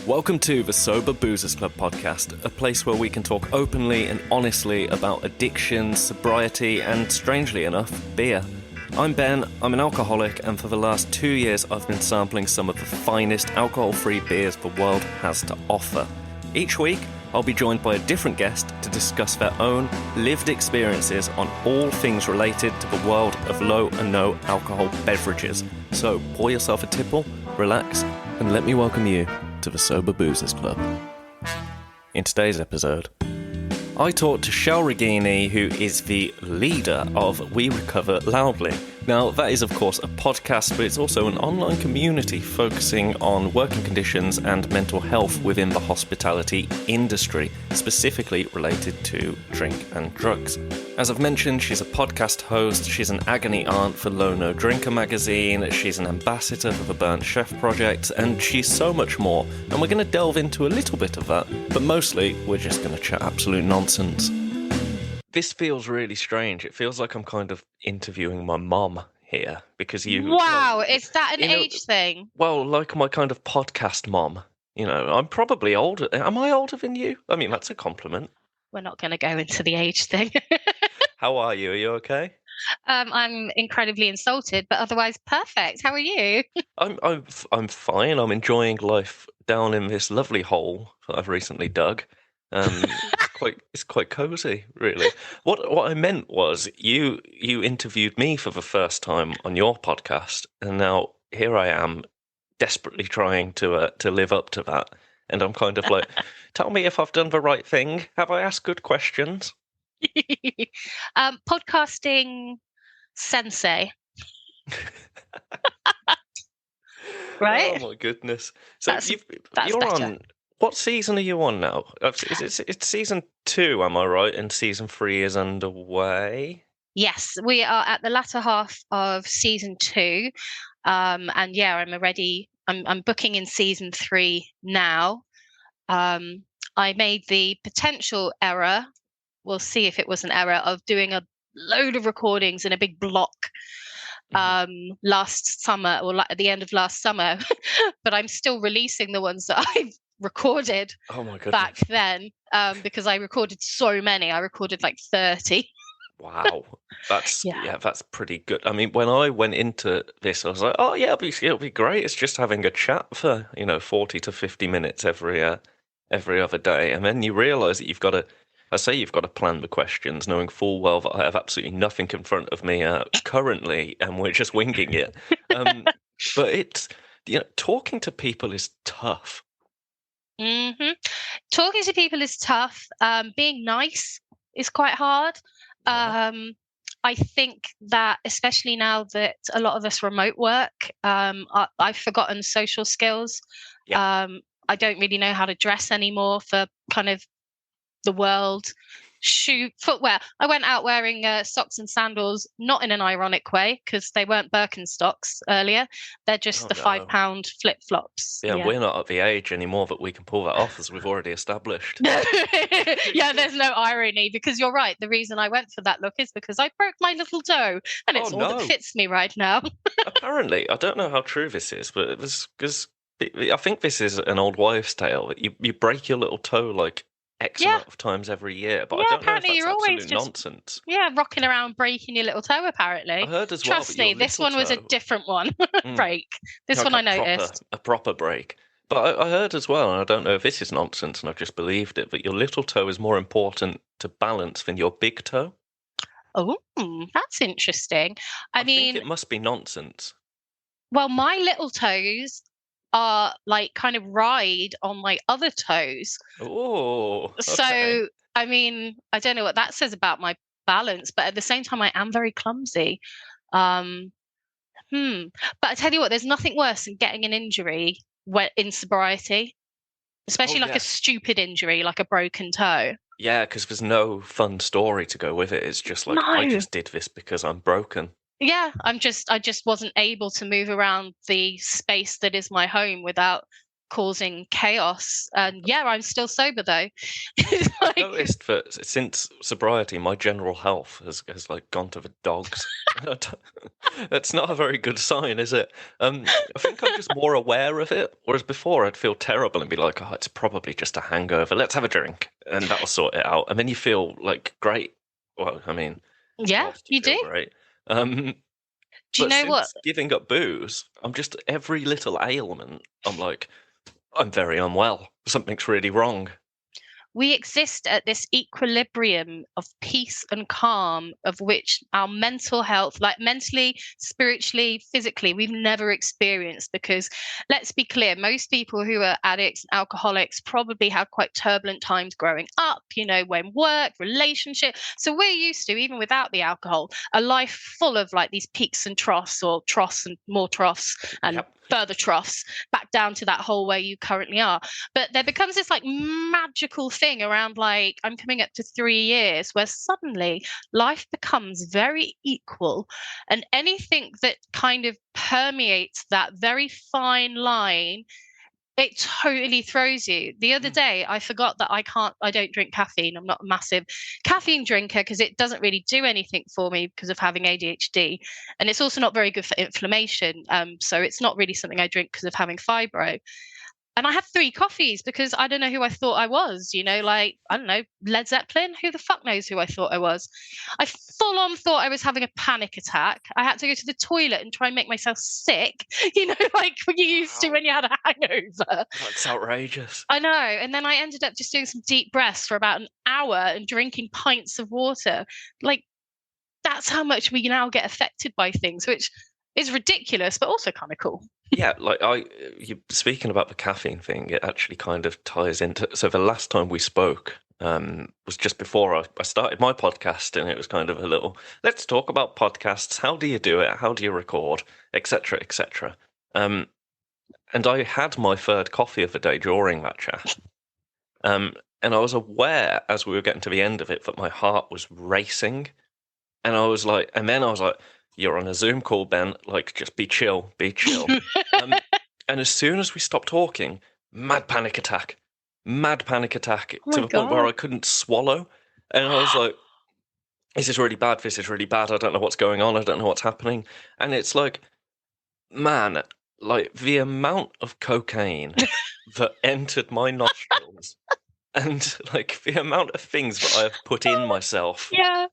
Welcome to the Sober Boozers Club podcast, a place where we can talk openly and honestly about addiction, sobriety, and strangely enough, beer. I'm Ben, I'm an alcoholic, and for the last 2 years I've been sampling some of the finest alcohol-free beers the world has to offer. Each week, I'll be joined by a different guest to discuss their own lived experiences on all things related to the world of low and no alcohol beverages. So pour yourself a tipple, relax, and let me welcome you to the Sober Boozers Club. In today's episode, I talked to Shell Regini, who is the leader of We Recover Loudly. Now, that is, of course, a podcast, but it's also an online community focusing on working conditions and mental health within the hospitality industry, specifically related to drink and drugs. As I've mentioned, she's a podcast host, she's an agony aunt for Low No Drinker magazine, she's an ambassador for the Burnt Chef Project, and she's so much more. And we're going to delve into a little bit of that, but mostly we're just going to chat absolute nonsense. This feels really strange. It feels like I'm kind of interviewing my mom here because you... Wow, is that an age thing? Well, like my kind of podcast mom. You know, I'm probably older. Am I older than you? I mean, that's a compliment. We're not going to go into the age thing. How are you? Are you okay? I'm incredibly insulted, but otherwise perfect. How are you? I'm fine. I'm enjoying life down in this lovely hole that I've recently dug. It's quite cozy, really. What I meant was you interviewed me for the first time on your podcast, and now here I am, desperately trying to live up to that. And I'm kind of like, tell me if I've done the right thing. Have I asked good questions? Podcasting sensei. Right? Oh my goodness! So that's you're better. on. What season are you on now? It's season 2, am I right? And season 3 is underway. Yes, we are at the latter half of season 2, and yeah, I'm booking in season 3 now. I made the potential error. We'll see if it was an error of doing a load of recordings in a big block last summer, or at the end of last summer, but I'm still releasing the ones that I've recorded back then because I recorded so many. I recorded like 30. Wow, that's that's pretty good. I mean, when I went into this, I was like, oh yeah, it'll be great. It's just having a chat for 40 to 50 minutes every other day, and then you realise that you've got to plan the questions, knowing full well that I have absolutely nothing in front of me currently, and we're just winging it. But it's talking to people is tough. Mm-hmm. Talking to people is tough. Being nice is quite hard. Yeah. I think that especially now that a lot of us remote work, I've forgotten social skills. Yeah. I don't really know how to dress anymore for kind of the world. Footwear. I went out wearing socks and sandals, not in an ironic way, because they weren't Birkenstocks earlier. They're just £5 flip-flops. Yeah, we're not at the age anymore that we can pull that off, as we've already established. Yeah, there's no irony, because you're right. The reason I went for that look is because I broke my little toe, and it's all that fits me right now. Apparently, I don't know how true this is, but it was because I think this is an old wives' tale. You break your little toe like X amount of times every year, but I don't know if that's absolute nonsense. Yeah, rocking around breaking your little toe, apparently. I heard as well. Trust me, this one was a different one. Break. This one I noticed. A proper break. But I heard as well, and I don't know if this is nonsense and I've just believed it, but your little toe is more important to balance than your big toe. Oh, that's interesting. I mean, think it must be nonsense. Well, my little toes are like kind of ride on my other toes. Oh, okay. So, I mean, I don't know what that says about my balance, but at the same time, I am very clumsy. But I tell you what, there's nothing worse than getting an injury in sobriety, especially a stupid injury, like a broken toe. Yeah, because there's no fun story to go with it. It's just like, I just did this because I'm broken. Yeah, I just wasn't able to move around the space that is my home without causing chaos. And yeah, I'm still sober though. I've noticed that since sobriety, my general health has like gone to the dogs. That's not a very good sign, is it? I think I'm just more aware of it. Whereas before, I'd feel terrible and be like, "Oh, it's probably just a hangover. Let's have a drink, and that'll sort it out." And then you feel like great. Well, I mean, Yeah, you feel do. great. Do you But know what? since giving up booze, I'm just every little ailment. I'm like, I'm very unwell. Something's really wrong. We exist at this equilibrium of peace and calm, of which our mental health, like mentally, spiritually, physically, we've never experienced. Because let's be clear, most people who are addicts and alcoholics probably had quite turbulent times growing up, when work, relationship. So we're used to, even without the alcohol, a life full of like these peaks and troughs, or troughs and more troughs and Yep. further troughs, back down to that hole where you currently are. But there becomes this like magical thing around, like, I'm coming up to 3 years, where suddenly life becomes very equal, and anything that kind of permeates that very fine line, it totally throws you. The other day, I forgot that I don't drink caffeine. I'm not a massive caffeine drinker because it doesn't really do anything for me because of having ADHD. And it's also not very good for inflammation. So it's not really something I drink because of having fibro. And I had 3 coffees because I don't know who I thought I was, like, I don't know, Led Zeppelin? Who the fuck knows who I thought I was? I full on thought I was having a panic attack. I had to go to the toilet and try and make myself sick, like when you used to when you had a hangover. That's outrageous. I know. And then I ended up just doing some deep breaths for about an hour and drinking pints of water. Like, that's how much we now get affected by things, which is ridiculous, but also kind of cool. Yeah, like you speaking about the caffeine thing, it actually kind of ties into. So the last time we spoke was just before I started my podcast, and it was kind of a little, let's talk about podcasts. How do you do it? How do you record, etc., etc. And I had my third coffee of the day during that chat, and I was aware as we were getting to the end of it that my heart was racing, and I was like, you're on a Zoom call, Ben. Like, just be chill, be chill. And as soon as we stopped talking, mad panic attack to the point where I couldn't swallow. And I was like, this is really bad. This is really bad. I don't know what's going on. I don't know what's happening. And it's like, man, like the amount of cocaine that entered my nostrils and like the amount of things that I have put in myself. Yeah.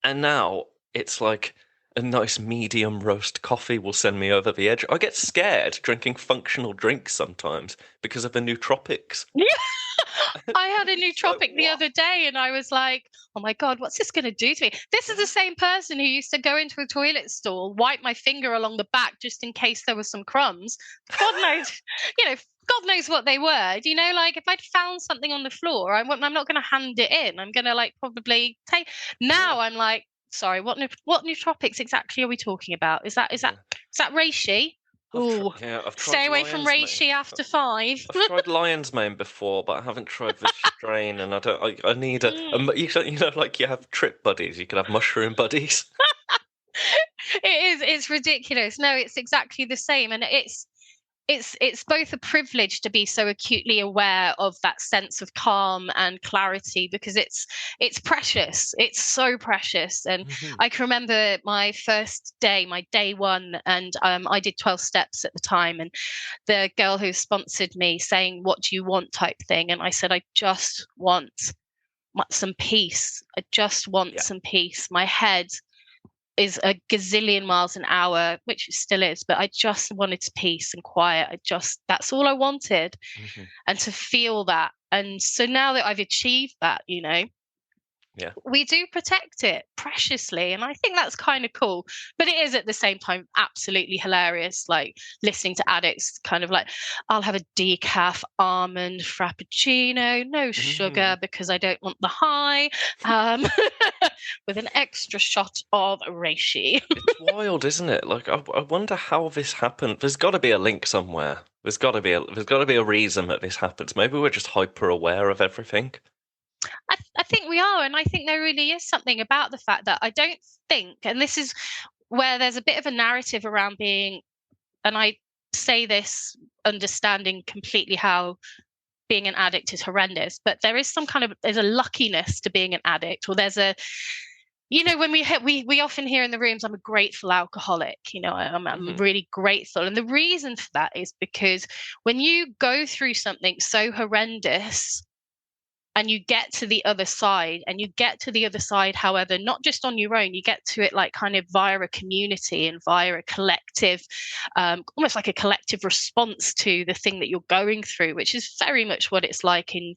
And now it's like, a nice medium roast coffee will send me over the edge. I get scared drinking functional drinks sometimes because of the nootropics. Yeah. I had a nootropic the other day and I was like, oh my God, what's this going to do to me? This is the same person who used to go into a toilet stall, wipe my finger along the back just in case there was some crumbs. God knows, God knows what they were. Like if I'd found something on the floor, I'm not going to hand it in. I'm going to like probably take. Now I'm like, sorry, what nootropics exactly are we talking about? Is that reishi? Ooh, I've tried stay away from reishi after 5. I've tried lion's mane before, but I haven't tried this strain, and I need like you have trip buddies, you could have mushroom buddies. It's ridiculous. No, it's exactly the same, and it's both a privilege to be so acutely aware of that sense of calm and clarity, because it's precious. It's so precious. And I can remember my first day, my day one, and I did 12 steps at the time, and the girl who sponsored me saying, what do you want, type thing. And I said, I just want some peace. I just want some peace. My head is a gazillion miles an hour, which it still is, but I just wanted peace and quiet. That's all I wanted. And to feel that. And so now that I've achieved that, we do protect it preciously. And I think that's kind of cool, but it is at the same time absolutely hilarious. Like listening to addicts kind of like, I'll have a decaf almond frappuccino, no sugar because I don't want the high, with an extra shot of reishi. It's wild, isn't it? Like I wonder how this happened. There's got to be a link somewhere. There's got to be a reason that this happens. Maybe we're just hyper aware of everything. I think we are, and I think there really is something about the fact that I don't think, and this is where there's a bit of a narrative around being, and I say this understanding completely how being an addict is horrendous, but there's a luckiness to being an addict, or there's a, when we often hear in the rooms, I'm a grateful alcoholic. I'm really grateful, and the reason for that is because when you go through something so horrendous, and you get to the other side, however, not just on your own, you get to it like kind of via a community and via a collective, almost like a collective response to the thing that you're going through, which is very much what it's like in,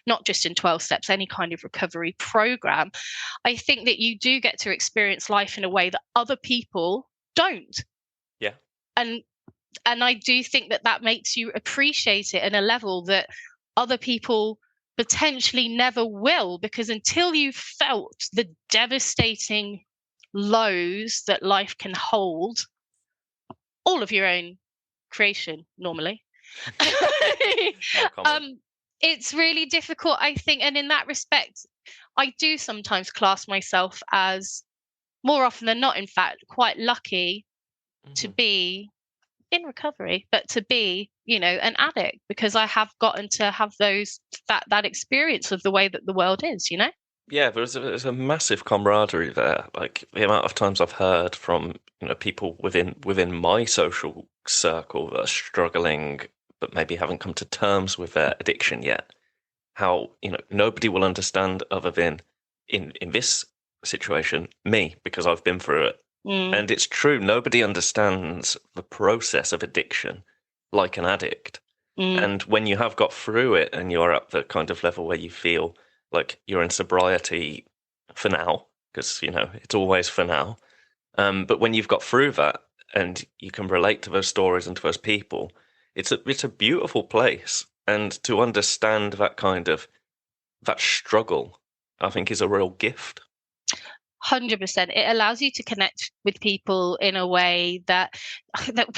not just in 12 steps, any kind of recovery program. I think that you do get to experience life in a way that other people don't. Yeah. And I do think that makes you appreciate it at a level that other people potentially never will, because until you've felt the devastating lows that life can hold, all of your own creation normally, it's really difficult, I think. And in that respect, I do sometimes class myself as, more often than not, in fact, quite lucky to be in recovery, but to be, an addict, because I have gotten to have that experience of the way that the world is, Yeah, there's a massive camaraderie there. Like the amount of times I've heard from, people within my social circle that are struggling, but maybe haven't come to terms with their addiction yet. How, nobody will understand other than in this situation, me, because I've been through it. And it's true, nobody understands the process of addiction like an addict. And when you have got through it and you're at the kind of level where you feel like you're in sobriety for now, because, it's always for now. But when you've got through that and you can relate to those stories and to those people, it's a beautiful place. And to understand that that struggle, I think, is a real gift. 100%. It allows you to connect with people in a way that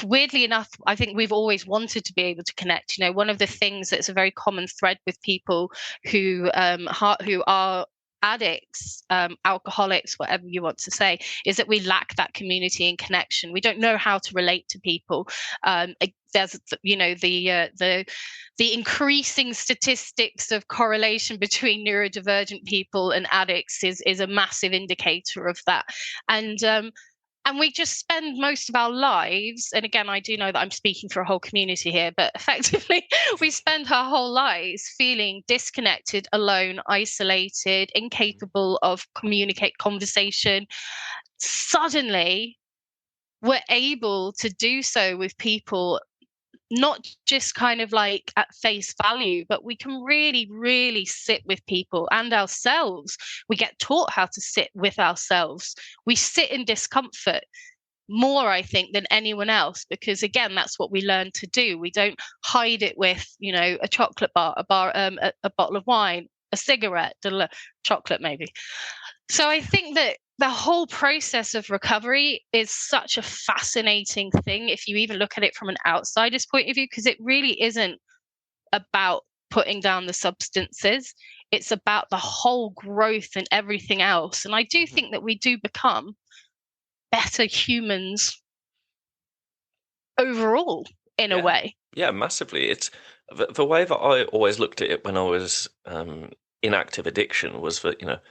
weirdly enough, I think we've always wanted to be able to connect. One of the things that's a very common thread with people who are addicts, alcoholics, whatever you want to say, is that we lack that community and connection. We don't know how to relate to people. There's, the increasing statistics of correlation between neurodivergent people and addicts is a massive indicator of that. And we just spend most of our lives, and again, I do know that I'm speaking for a whole community here, but effectively, we spend our whole lives feeling disconnected, alone, isolated, incapable of conversation. Suddenly, we're able to do so with people, not just kind of like at face value, but we can really, really sit with people and ourselves. We get taught how to sit with ourselves. We sit in discomfort more, I think, than anyone else, because again, that's what we learn to do. We don't hide it with, a chocolate bar, a bottle of wine, a cigarette, chocolate maybe. So I think that the whole process of recovery is such a fascinating thing if you even look at it from an outsider's point of view, because it really isn't about putting down the substances. It's about the whole growth and everything else. And I do think that we do become better humans overall in a way. Yeah, massively. It's the way that I always looked at it when I was in active addiction was that,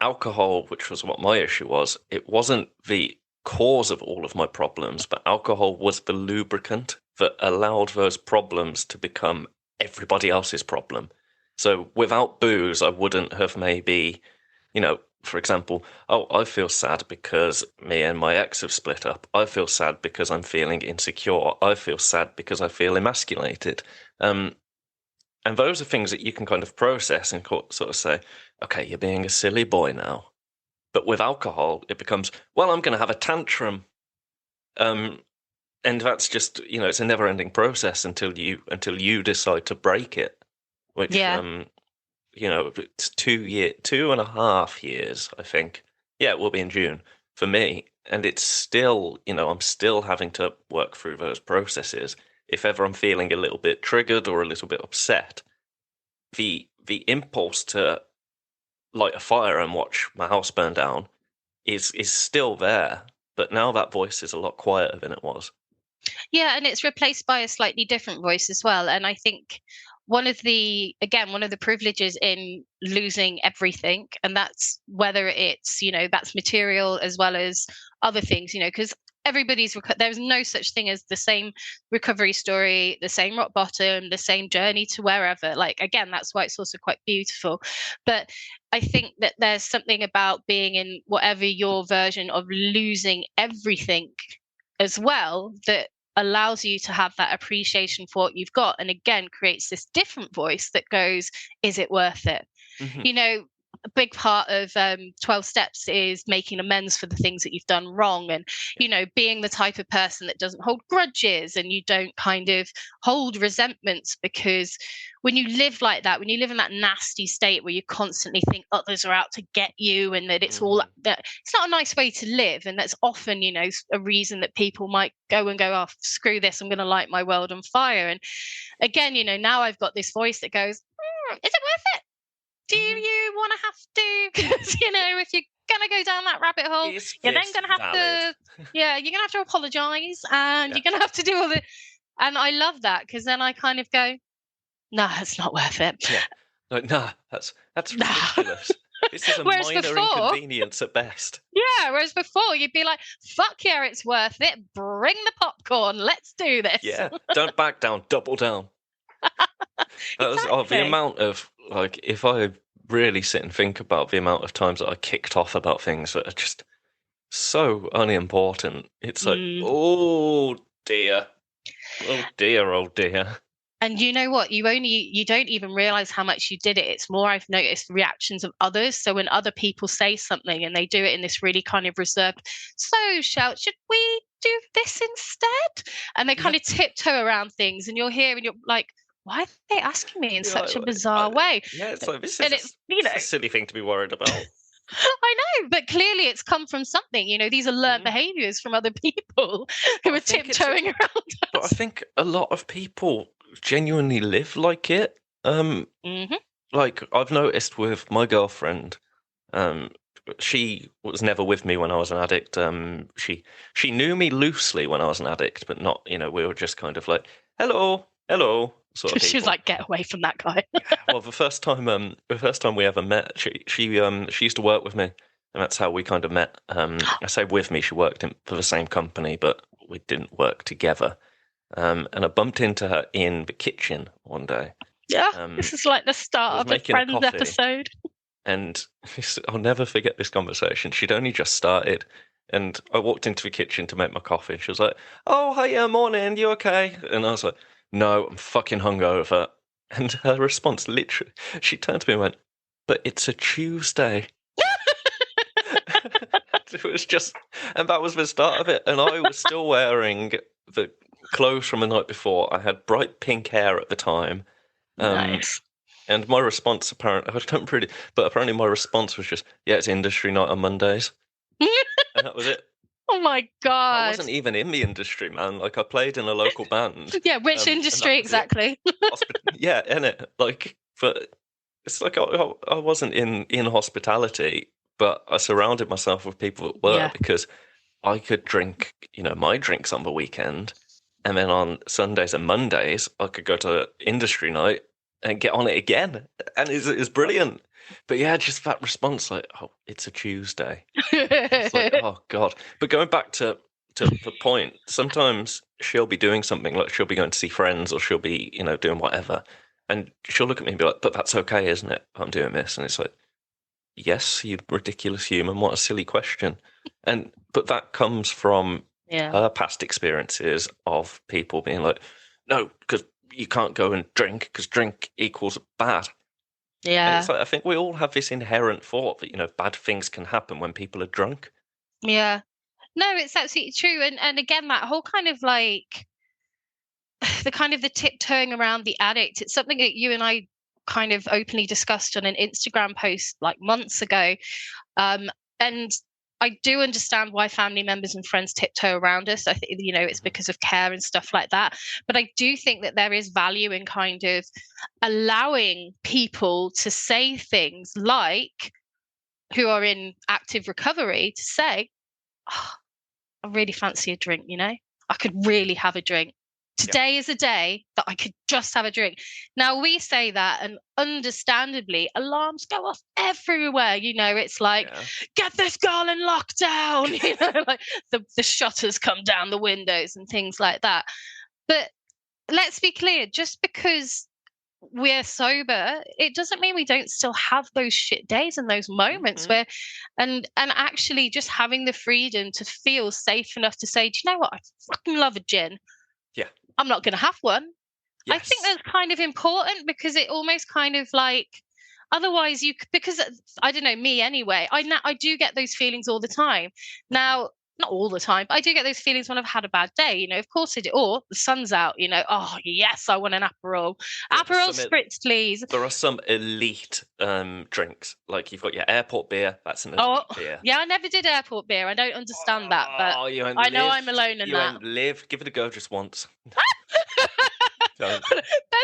alcohol, which was what my issue was, it wasn't the cause of all of my problems, but alcohol was the lubricant that allowed those problems to become everybody else's problem. So without booze, I wouldn't have maybe, for example, I feel sad because me and my ex have split up. I feel sad because I'm feeling insecure. I feel sad because I feel emasculated. And those are things that you can kind of process and sort of say, okay, you're being a silly boy now. But with alcohol, it becomes, well, I'm going to have a tantrum. And that's just, it's a never-ending process until you decide to break it. Which, it's 2.5 years, I think. Yeah, it will be in June for me. And it's still, I'm still having to work through those processes. If ever I'm feeling a little bit triggered or a little bit upset, the impulse to light a fire and watch my house burn down is still there. But now that voice is a lot quieter than it was. Yeah, and it's replaced by a slightly different voice as well. And I think one of the privileges in losing everything, and that's whether it's, that's material as well as other things, because there's no such thing as the same recovery story, the same rock bottom, the same journey to wherever. Like, again, that's why it's also quite beautiful. But I think that there's something about being in whatever your version of losing everything as well that allows you to have that appreciation for what you've got, and again creates this different voice that goes, is it worth it? Mm-hmm. A big part of 12 steps is making amends for the things that you've done wrong, and being the type of person that doesn't hold grudges, and you don't kind of hold resentments, because when you live like that, when you live in that nasty state where you constantly think others are out to get you, and that it's all that, it's not a nice way to live. And that's often a reason that people might go, oh, screw this, I'm going to light my world on fire. And again, now I've got this voice that goes, is it worth it? Do you want to have to? Because if you're gonna go down that rabbit hole, you're then gonna have to. Yeah, you're gonna have to apologise, and you're gonna have to do all the. And I love that, because then I kind of go, nah, it's not worth it. Yeah, like, nah, that's ridiculous. This is a minor inconvenience at best. Yeah, whereas before you'd be like, fuck yeah, it's worth it. Bring the popcorn. Let's do this. Yeah, don't back down, double down. The amount of, like, if I really sit and think about the amount of times that I kicked off about things that are just so unimportant, it's like, oh dear. Oh dear, oh dear. And you know what? You don't even realize how much you did it. It's more, I've noticed reactions of others. So when other people say something and they do it in this really kind of reserved, so shout, should we do this instead? And they kind of tiptoe around things, and you're here and you're like, why are they asking me in such a bizarre way? Yeah, it's like, this is a silly thing to be worried about. I know, but clearly it's come from something. These are learned behaviours from other people who are tiptoeing around us. But I think a lot of people genuinely live like it. Like, I've noticed with my girlfriend, she was never with me when I was an addict. She knew me loosely when I was an addict, but not, we were just kind of like, hello. Sort of she was like, get away from that guy. Well, the first time we ever met, she used to work with me, and that's how we kind of met. I say with me, she worked for the same company, but we didn't work together. And I bumped into her in the kitchen one day. Yeah, this is like the start of a Friends episode. And I'll never forget this conversation. She'd only just started, and I walked into the kitchen to make my coffee, and she was like, "Oh, hiya, morning, you okay?" And I was like, "No, I'm fucking hungover." And her response, literally, she turned to me and went, "But it's a Tuesday." It was just, and that was the start of it. And I was still wearing the clothes from the night before. I had bright pink hair at the time. Nice. And my response, apparently my response was just, yeah, it's industry night on Mondays. And that was it. Oh my God. I wasn't even in the industry, man. Like, I played in a local band. Yeah, which industry exactly? Yeah, innit? Like, but it's like I wasn't in hospitality, but I surrounded myself with people at work because I could drink, my drinks on the weekend, and then on Sundays and Mondays, I could go to industry night and get on it again. And it's brilliant. But yeah, just that response, like, oh, it's a Tuesday. It's like, oh God. But going back to the point, sometimes she'll be doing something, like she'll be going to see friends, or she'll be, doing whatever. And she'll look at me and be like, but that's okay, isn't it? I'm doing this. And it's like, yes, you ridiculous human. What a silly question. But that comes from her past experiences of people being like, no, because you can't go and drink because drink equals bad. Yeah. And it's like, I think we all have this inherent thought that, bad things can happen when people are drunk. Yeah. No, it's absolutely true. And again, that whole kind of like the tiptoeing around the addict, it's something that you and I kind of openly discussed on an Instagram post like months ago. And I do understand why family members and friends tiptoe around us. I think, it's because of care and stuff like that. But I do think that there is value in kind of allowing people to say things like, who are in active recovery, to say, oh, I really fancy a drink, I could really have a drink. Today is a day that I could just have a drink. Now we say that, and understandably, alarms go off everywhere. It's like, get this girl in lockdown. Like the shutters come down the windows and things like that. But let's be clear, just because we're sober, it doesn't mean we don't still have those shit days and those moments where, and actually just having the freedom to feel safe enough to say, do you know what? I fucking love a gin. Yeah. I'm not going to have one. Yes. I think that's kind of important, because it almost kind of like, otherwise because I don't know, me anyway, I do get those feelings all the time. Now, not all the time, but I do get those feelings when I've had a bad day, of course I do. Or the sun's out, oh yes, I want an Aperol. Aperol spritz, please. There are some elite drinks, like you've got your airport beer, that's an elite beer. Yeah, I never did airport beer. I don't understand that, but I know I'm alone in that. You live, give it a go just once. Ben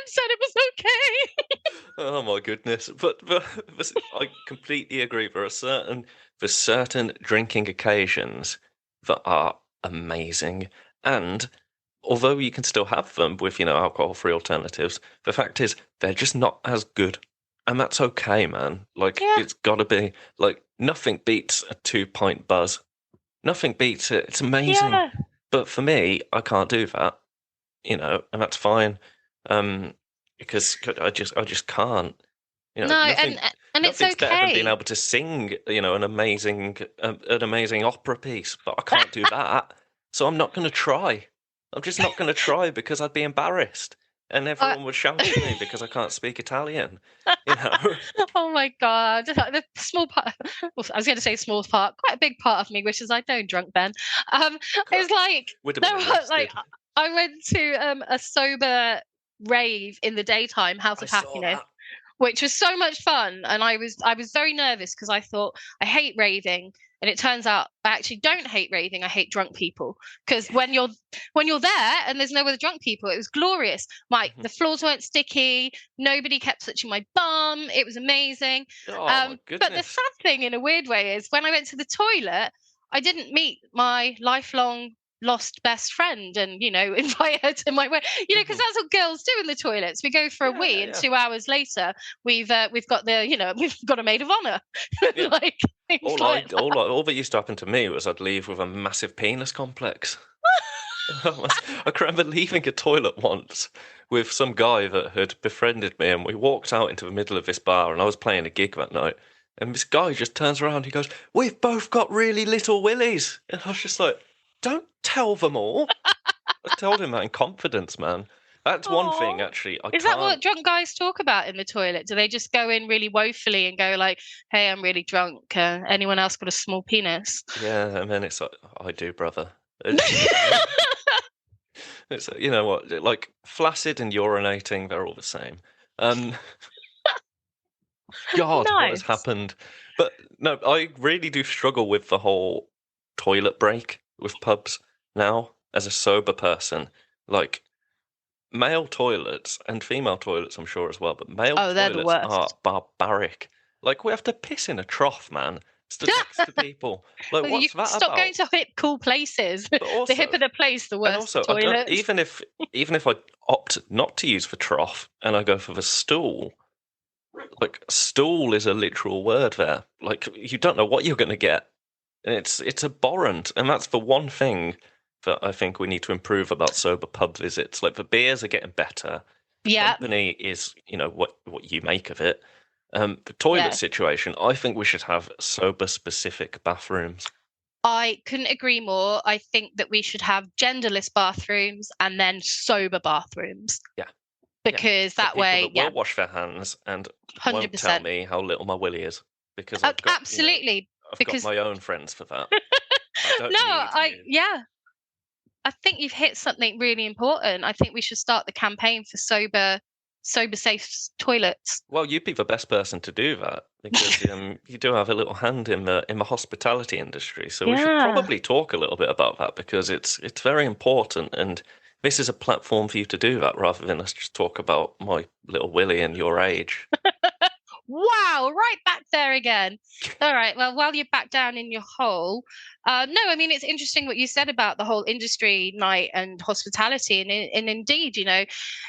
said it was okay. Oh my goodness! But I completely agree. There are certain drinking occasions that are amazing, and although you can still have them with alcohol-free alternatives, the fact is they're just not as good, and that's okay, man. Like It's got to be like nothing beats a 2-pint buzz. Nothing beats it. It's amazing. Yeah. But for me, I can't do that. And that's fine. Because I just can't. No, and it's okay. Better than being able to sing, an amazing opera piece, but I can't do that. So I'm not going to try. I'm just not going to try because I'd be embarrassed, and everyone would shout at me because I can't speak Italian. Oh my god! The small part. Well, I was going to say small part. Quite a big part of me wishes I'd known drunk Ben. It's like I went to a sober rave in the daytime, House of Happiness, which was so much fun, and I was very nervous because I thought I hate raving, and it turns out I actually don't hate raving. I hate drunk people, because when you're there and there's no other drunk people, it was glorious. The floors weren't sticky, nobody kept touching my bum. It was amazing. My goodness. But the sad thing, in a weird way, is when I went to the toilet, I didn't meet my lifelong lost best friend and invite her to my wedding, because that's what girls do in the toilets. We go for a wee, and 2 hours later we've got we've got a maid of honor. All that used to happen to me was I'd leave with a massive penis complex. I can remember leaving a toilet once with some guy that had befriended me, and we walked out into the middle of this bar, and I was playing a gig that night, and this guy just turns around, he goes, "We've both got really little willies," and I was just like, don't tell them all. I told him that in confidence, man. That's one thing, actually. Is that what drunk guys talk about in the toilet? Do they just go in really woefully and go like, "Hey, I'm really drunk. Anyone else got a small penis?" Yeah, and then it's like, "I do, brother." It's what, like flaccid and urinating, they're all the same. God, nice. What has happened? But no, I really do struggle with the whole toilet break with pubs now as a sober person. Like, male toilets and female toilets, I'm sure as well, but male toilets are barbaric. Like, we have to piss in a trough, man. Stood next to people. Like, what's that stop about? Going to hip cool places. The hipper the place, the worst toilet. Even if I opt not to use the trough and I go for the stool, like, stool is a literal word there. Like, you don't know what you're going to get. And it's abhorrent, and that's the one thing that I think we need to improve about sober pub visits. Like, the beers are getting better. Yeah. Company is, what you make of it. The toilet situation, I think we should have sober-specific bathrooms. I couldn't agree more. I think that we should have genderless bathrooms and then sober bathrooms. Yeah. Because that way, will wash their hands and 100%. Won't tell me how little my willy is. Because absolutely. I've got my own friends for that. I think you've hit something really important. I think we should start the campaign for sober safe toilets. Well, you'd be the best person to do that, because you do have a little hand in the hospitality industry. So we should probably talk a little bit about that, because it's very important, and this is a platform for you to do that rather than us just talk about my little willy and your age. wow, right back there again. All right, well, while you're back down in your hole, no, I mean, it's interesting what you said about the whole industry night and hospitality, and indeed,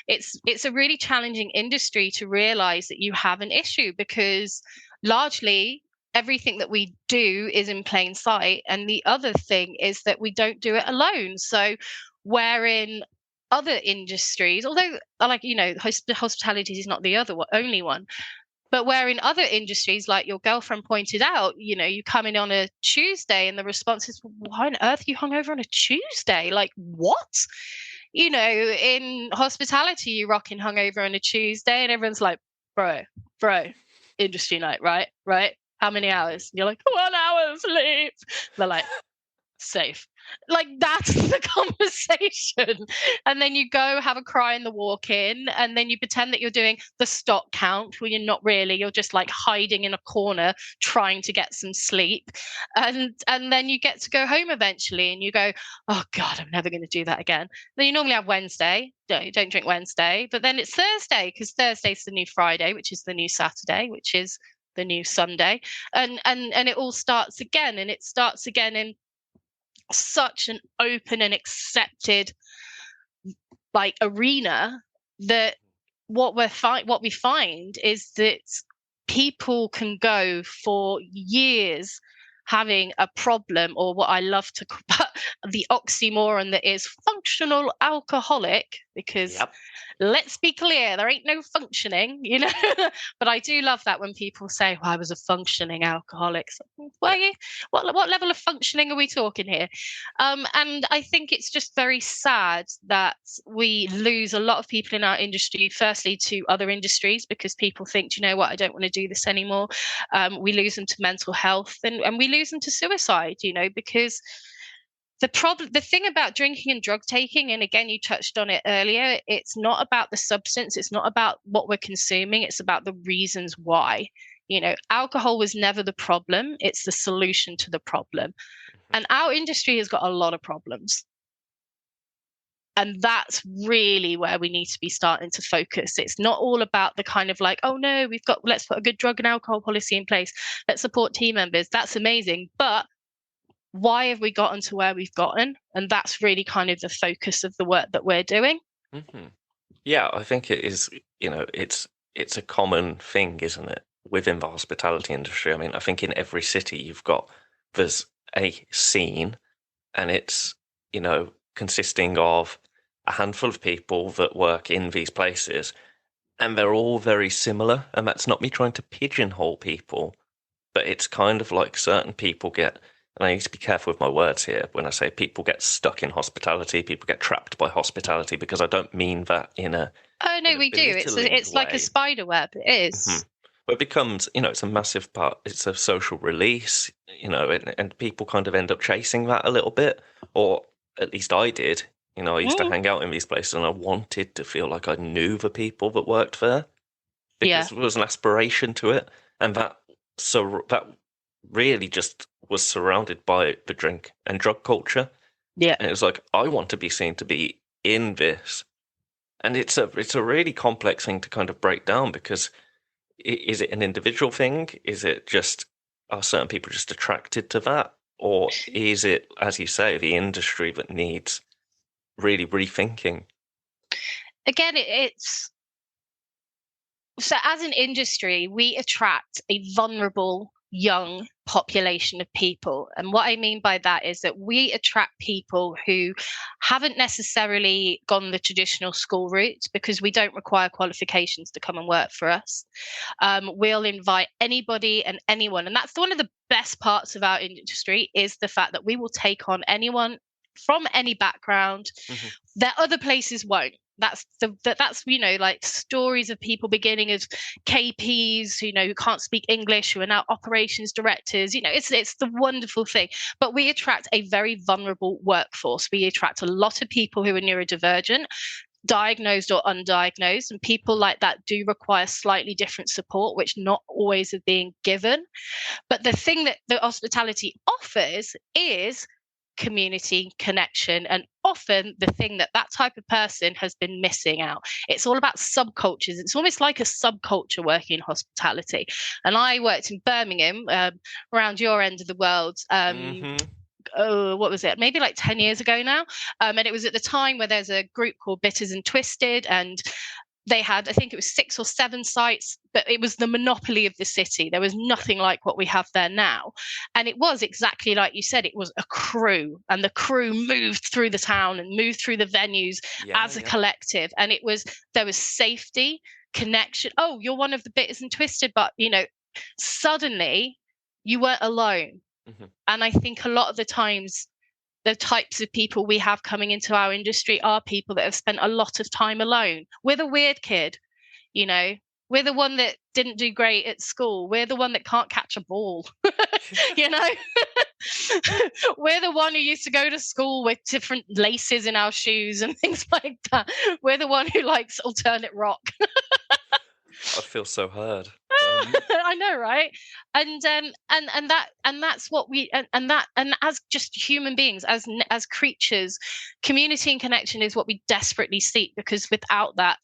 it's a really challenging industry to realize that you have an issue, because largely everything that we do is in plain sight, and the other thing is that we don't do it alone. So wherein other industries, although hospitality is not the only one, but where in other industries, like your girlfriend pointed out, you come in on a Tuesday and the response is, why on earth are you hungover on a Tuesday? Like, what? In hospitality, you rocking hungover on a Tuesday and everyone's like, bro, industry night, right? Right? How many hours? And you're like, 1 hour sleep. They're like, safe. Like, that's the conversation. And then you go have a cry in the walk-in, and then you pretend that you're doing the stock count, well, you're not really. You're just like hiding in a corner trying to get some sleep, and then you get to go home eventually and you go, oh god, I'm never going to do that again. Then you normally have Wednesday. Don't drink Wednesday, but then it's Thursday, because Thursday's the new Friday, which is the new Saturday, which is the new Sunday, and it all starts again, and it starts again in such an open and accepted like arena, that what we find is that people can go for years having a problem, or what I love to call the oxymoron that is functional alcoholic, because Yep. let's be clear, there ain't no functioning, but I do love that when people say, well, I was a functioning alcoholic. So, what level of functioning are we talking here? And I think it's just very sad that we lose a lot of people in our industry, firstly to other industries, because people think, do you know what, I don't want to do this anymore. We lose them to mental health, and we lose them to suicide, because the thing about drinking and drug taking, and again, you touched on it earlier, it's not about the substance, it's not about what we're consuming, it's about the reasons why. Alcohol was never the problem, it's the solution to the problem. And our industry has got a lot of problems. And that's really where we need to be starting to focus. It's not all about the kind of like, oh no, let's put a good drug and alcohol policy in place, let's support team members. That's amazing. But why have we gotten to where we've gotten? And that's really kind of the focus of the work that we're doing. Mm-hmm. Yeah, I think it is, it's a common thing, isn't it, within the hospitality industry? I mean, I think in every city there's a scene, and it's, consisting of a handful of people that work in these places, and they're all very similar. And that's not me trying to pigeonhole people, but it's kind of like certain people get, and I need to be careful with my words here when I say people get stuck in hospitality, people get trapped by hospitality, because I don't mean that in a Oh no, we do. It's like a spider web. It is. Mm-hmm. But it becomes, it's a massive part. It's a social release, and people kind of end up chasing that a little bit, or at least I did. I used to hang out in these places, and I wanted to feel like I knew the people that worked there, because there was an aspiration to it, and that really just was surrounded by the drink and drug culture. Yeah, and it was like, I want to be seen to be in this, and it's a really complex thing to kind of break down, because is it an individual thing? Is it just, are certain people just attracted to that? Or is it, as you say, the industry that needs really rethinking? Again, it's so as an industry, we attract a vulnerable young population of people. And what I mean by that is that we attract people who haven't necessarily gone the traditional school route, because we don't require qualifications to come and work for us. We'll invite anybody and anyone. And that's one of the best parts of our industry, is the fact that we will take on anyone from any background that other places won't. That's like stories of people beginning as KPs, who can't speak English, who are now operations directors. It's the wonderful thing. But we attract a very vulnerable workforce. We attract a lot of people who are neurodivergent, diagnosed or undiagnosed, and people like that do require slightly different support, which not always are being given. But the thing that the hospitality offers is community connection, and often the thing that type of person has been missing out. It's all about subcultures. It's almost like a subculture working in hospitality. And I worked in Birmingham, around your end of the world. Oh, what was it? Maybe like 10 years ago now. And it was at the time where there's a group called Bitters and Twisted, and they had, I think it was 6 or 7 sites, but it was the monopoly of the city. There was nothing like what we have there now. And it was exactly like you said, it was a crew, and the crew moved through the town and moved through the venues as a collective. And there was safety, connection. Oh, you're one of the Bitters and Twisted, but suddenly you weren't alone. And I think a lot of the times, the types of people we have coming into our industry are people that have spent a lot of time alone. We're the weird kid, we're the one that didn't do great at school. We're the one that can't catch a ball, We're the one who used to go to school with different laces in our shoes and things like that. We're the one who likes alternate rock. I feel so heard. I know, right? And that's what we and as just human beings, as creatures, community and connection is what we desperately seek, because without that,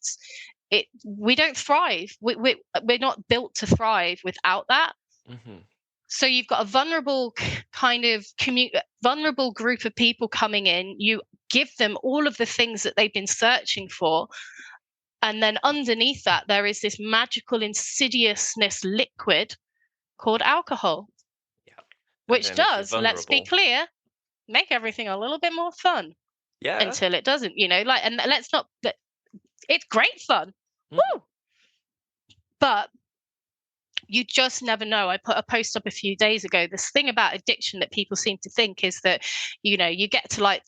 we don't thrive. We're not built to thrive without that. So you've got a vulnerable kind of vulnerable group of people coming in. You give them all of the things that they've been searching for. And then underneath that, there is this magical insidiousness liquid called alcohol, which does, let's be clear, make everything a little bit more fun. Yeah. Until it doesn't, and let's not, it's great fun. Woo! But you just never know. I put a post up a few days ago. This thing about addiction that people seem to think is that, you get to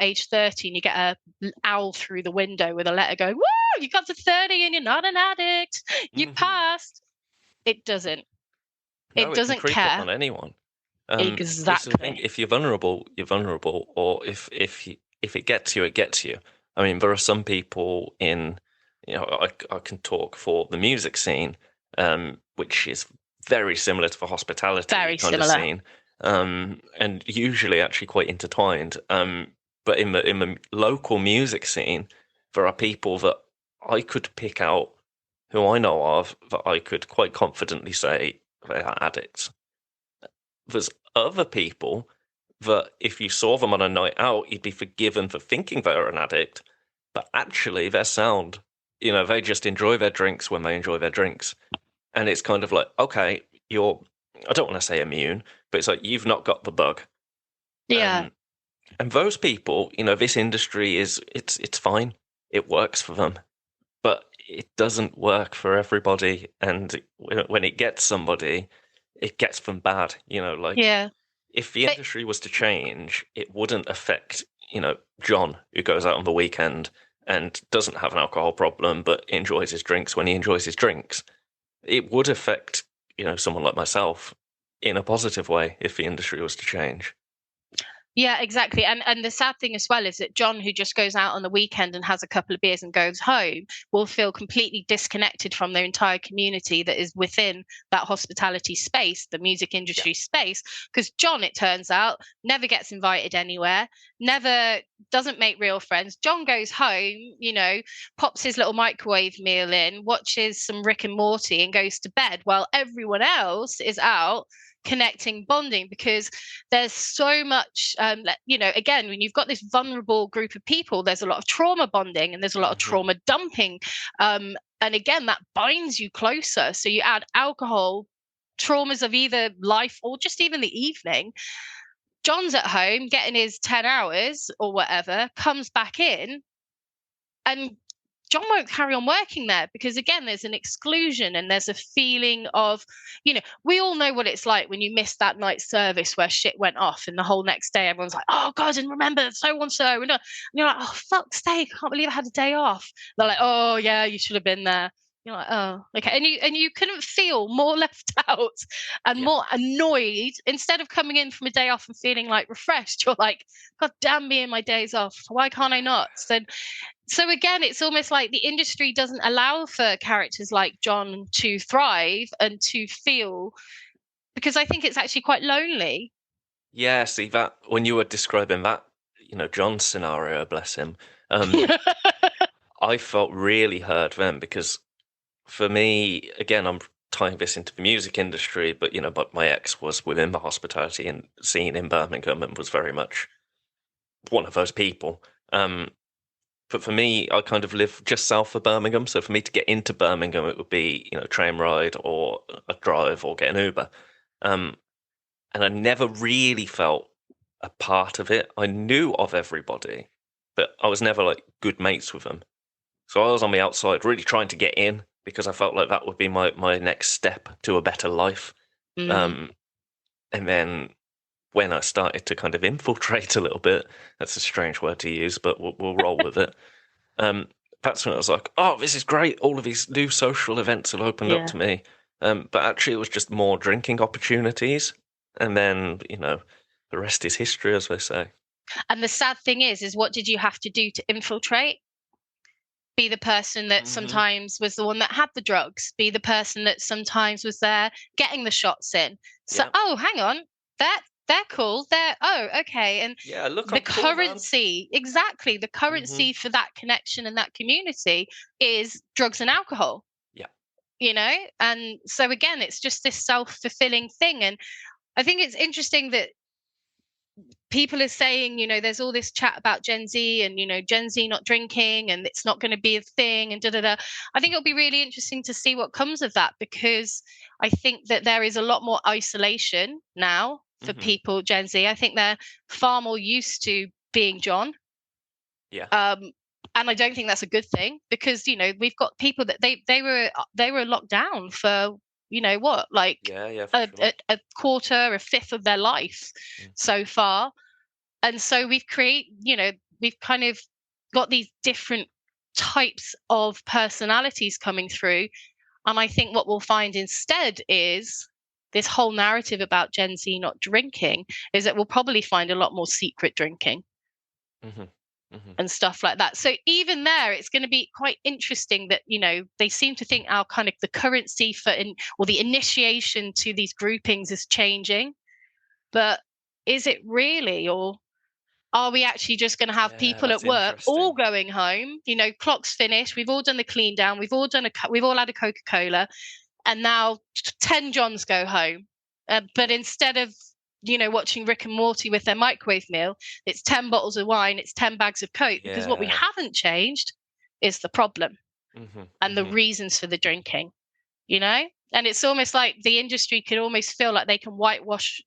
age 30 and you get an owl through the window with a letter going, woo, you got to 30 and you're not an addict. You passed. It doesn't. No, it doesn't can creep care. up on anyone. Exactly. If you're vulnerable, you're vulnerable. Or if it gets you, it gets you. I mean, there are some people in, I can talk for the music scene, which is very similar to the hospitality of scene, and usually actually quite intertwined. But in the local music scene, there are people that I could pick out, who I know of, that I could quite confidently say they are addicts. There's other people that if you saw them on a night out, you'd be forgiven for thinking they're an addict, but actually they're sound. They just enjoy their drinks when they enjoy their drinks. And it's kind of like, okay, I don't want to say immune, but it's like, you've not got the bug. Yeah. And those people, this industry it's fine. It works for them, but it doesn't work for everybody. And when it gets somebody, it gets them bad, if the industry was to change, it wouldn't affect, John, who goes out on the weekend and doesn't have an alcohol problem, but enjoys his drinks when he enjoys his drinks. It would affect, someone like myself in a positive way if the industry was to change. Yeah, exactly. And the sad thing as well is that John, who just goes out on the weekend and has a couple of beers and goes home, will feel completely disconnected from the entire community that is within that hospitality space, the music industry space. Because John, it turns out, never gets invited anywhere, never doesn't make real friends. John goes home, pops his little microwave meal in, watches some Rick and Morty and goes to bed, while everyone else is out connecting, bonding, because there's so much again, when you've got this vulnerable group of people, there's a lot of trauma bonding and there's a lot of trauma dumping, and again, that binds you closer. So you add alcohol, traumas of either life or just even the evening. John's at home getting his 10 hours or whatever, comes back in, and John won't carry on working there because, again, there's an exclusion and there's a feeling of, we all know what it's like when you miss that night's service where shit went off and the whole next day everyone's like, oh, God, and remember so-and-so. And you're like, oh, fuck's sake, I can't believe I had a day off. They're like, oh, yeah, you should have been there. You're like, oh, okay. And you couldn't feel more left out and more annoyed. Instead of coming in from a day off and feeling like refreshed, you're like, God damn me and my days off. Why can't I not? So again, it's almost like the industry doesn't allow for characters like John to thrive and to feel, because I think it's actually quite lonely. Yeah, see that when you were describing that, John's scenario, bless him, um, I felt really hurt then because for me, again, I'm tying this into the music industry, but my ex was within the hospitality and scene in Birmingham and was very much one of those people. But for me, I kind of live just south of Birmingham, so for me to get into Birmingham, it would be, train ride or a drive or get an Uber. Um, and I never really felt a part of it. I knew of everybody, but I was never like good mates with them. So I was on the outside, really trying to get in because I felt like that would be my next step to a better life. Mm, Um, and then when I started to kind of infiltrate a little bit, that's a strange word to use, but we'll roll with it. Um, that's when I was like, oh, this is great. All of these new social events have opened up yeah. to me. But actually, it was just more drinking opportunities. And then, the rest is history, as they say. And the sad thing is what did you have to do to infiltrate? Be the person that Hmm. sometimes was the one that had the drugs, be the person that sometimes was there getting the shots in. So, Yeah. oh, hang on, they're cool. Okay. And Yeah, look, the I'm cool, man. currency, exactly, the Hmm. currency for that connection and that community is drugs and alcohol, Yeah. you know? And so again, it's just this self-fulfilling thing. And I think it's interesting that people are saying, there's all this chat about Gen Z and, Gen Z not drinking and it's not going to be a thing and da da da. I think it'll be really interesting to see what comes of that because I think that there is a lot more isolation now for Hmm. people, Gen Z. I think they're far more used to being John. Yeah. And I don't think that's a good thing because, we've got people that they were locked down for, what, like Yeah, yeah, for a, sure. a quarter, a fifth of their life Mm-hmm. so far. And so we've kind of got these different types of personalities coming through. And I think what we'll find instead is this whole narrative about Gen Z not drinking is that we'll probably find a lot more secret drinking Hmm. Hmm. and stuff like that. So even there, it's going to be quite interesting that, they seem to think our kind of the currency or the initiation to these groupings is changing. But is it really? Or are we actually just going to have Yeah, people at that's work all interesting. going home? Clock's finished. We've all done the clean down. We've all had a Coca-Cola, and now 10 Johns go home. But Yeah. instead of watching Rick and Morty with their microwave meal, it's 10 bottles of wine, it's 10 bags of Coke. Because what we Yeah. haven't changed is the problem Hmm. and the Hmm. reasons for the drinking. you know and it's almost like the industry could almost feel like they can whitewash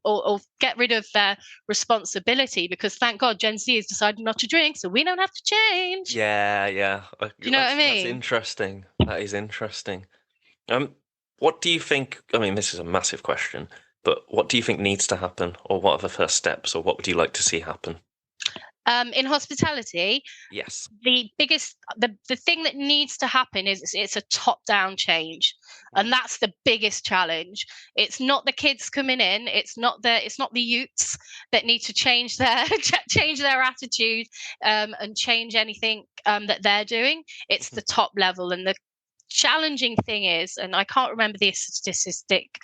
or get rid of their responsibility because thank god Gen Z has decided not to drink so we don't have to change. Yeah, yeah. Do you know what I That's mean? interesting. That is interesting. Um, what do you think? I mean, this is a massive question, but what do you think needs to happen, or what are the first steps, or what would you like to see happen? In hospitality, Yes. the thing that needs to happen is it's a top down change, and Mm. that's the biggest challenge. It's not the kids coming in, it's not the youths that need to change their change their attitude and change anything that they're doing. It's Mhm. the top level. And the challenging thing is, and I can't remember the statistic,